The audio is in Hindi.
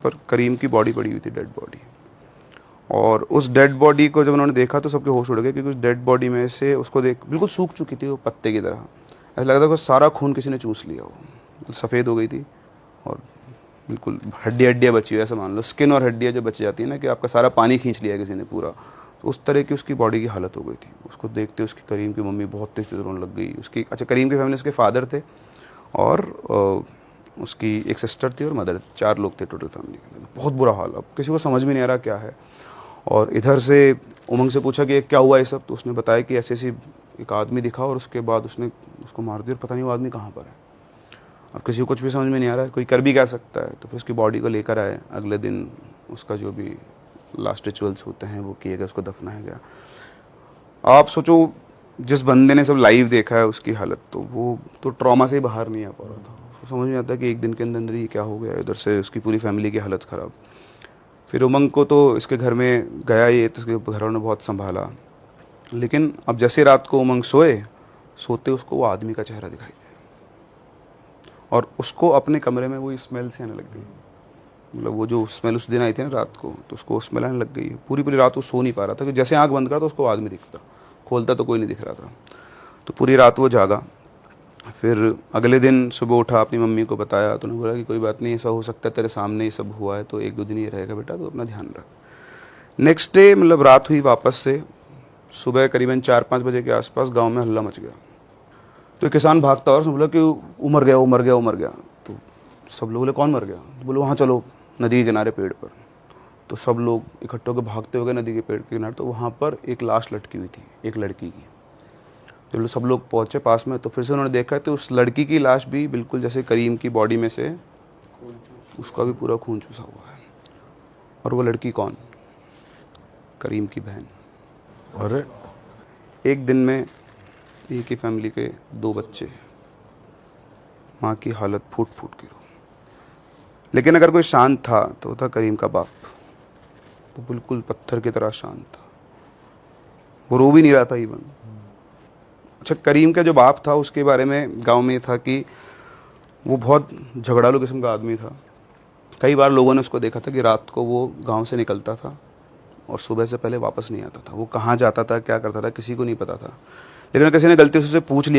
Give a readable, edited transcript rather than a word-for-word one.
पर करीम की बॉडी पड़ी हुई थी, डेड बॉडी। और उस डेड बॉडी को जब उन्होंने देखा तो सबके होश उड़ गए, क्योंकि उस डेड बॉडी में से उसको देख बिल्कुल सूख चुकी थी वो पत्ते की तरह। ऐसा लग रहा था कि सारा खून किसी ने चूस लिया, वो सफ़ेद हो गई थी और बिल्कुल हड्डियाँ बची हुई, ऐसा मान लो स्किन और हड्डियाँ जो बच जाती है ना, कि आपका सारा पानी खींच लिया किसी ने पूरा। तो उस तरह की उसकी बॉडी की हालत हो गई थी। उसको देखते उसकी करीम की मम्मी बहुत तेज़ रोने लग गई। उसकी करीम की फैमिली, उसके फादर थे और उसकी एक सिस्टर थी और मदर, 4 लोग थे टोटल फैमिली के। बहुत बुरा हाल, अब किसी को समझ में नहीं आ रहा क्या है। और इधर से उमंग से पूछा कि क्या हुआ ये सब, तो उसने बताया कि ऐसे ऐसी एक आदमी दिखा और उसके बाद उसने उसको मार दिया और पता नहीं वो आदमी कहाँ पर है। अब किसी को कुछ भी समझ में नहीं आ रहा है, कोई कर भी क्या सकता है। तो फिर उसकी बॉडी को लेकर आए। अगले दिन उसका जो भी लास्ट रिचुअल्स होते हैं वो किए गए, उसको दफनाया गया। आप सोचो, जिस बंदे ने सब लाइव देखा है उसकी हालत, तो वो तो ट्रॉमा से ही बाहर नहीं आ पा रहा था। उसको समझ नहीं आता कि एक दिन के अंदर अंदर ही क्या हो गया। इधर से उसकी पूरी फैमिली की हालत ख़राब। फिर उमंग को तो इसके घर में गया ये, तो उसके घर वालों ने बहुत संभाला। लेकिन अब जैसे रात को उमंग सोते उसको वो आदमी का चेहरा दिखाई दिया और उसको अपने कमरे में वही स्मेल से आने लग गई। मतलब वो जो स्मेल उस दिन आई थी ना रात को, तो उसको स्मेल आने लग गई। पूरी पूरी रात वो सो नहीं पा रहा था, कि जैसे आंख बंद करा तो उसको आदमी दिखता, खोलता तो कोई नहीं दिख रहा था। तो पूरी रात वो जागा। फिर अगले दिन सुबह उठा, अपनी मम्मी को बताया, तो उन्होंने बोला कि कोई बात नहीं, ऐसा हो सकता है तेरे सामने ही सब हुआ है, तो 1-2 दिन ये रहेगा बेटा, तो अपना ध्यान रख। नेक्स्ट डे मतलब रात हुई वापस से, सुबह करीबन 4-5 बजे के आसपास गांव में हल्ला मच गया। तो एक किसान भागता और उसने बोला कि वो मर गया, वो मर गया, वो मर गया। तो सब लोग बोले कौन मर गया? तो बोले वहाँ चलो नदी के किनारे पेड़ पर। तो सब लोग इकट्ठे होकर भागते हो गए नदी के पेड़ के किनारे। तो वहाँ पर एक लाश लटकी हुई थी, एक लड़की की। तो सब लोग पहुँचे पास में, तो फिर से उन्होंने देखा तो उस लड़की की लाश भी बिल्कुल जैसे करीम की बॉडी में से उसका भी पूरा खून चूसा हुआ है। और वो लड़की कौन? करीम की बहन। अरे एक दिन में एक ही फैमिली के 2 बच्चे, माँ की हालत फूट फूट के रो। लेकिन अगर कोई शांत था तो था करीम का बाप। वो बिल्कुल पत्थर की तरह शांत था, वो रो भी नहीं रहा था इवन। अच्छा, करीम का जो बाप था उसके बारे में गांव में था कि वो बहुत झगड़ालू किस्म का आदमी था। कई बार लोगों ने उसको देखा था कि रात को वो गांव से निकलता था और सुबह से पहले वापस नहीं आता था। वो कहाँ जाता था, क्या करता था, किसी को नहीं पता था। लेकिन किसी ने गलती से उससे पूछ लिया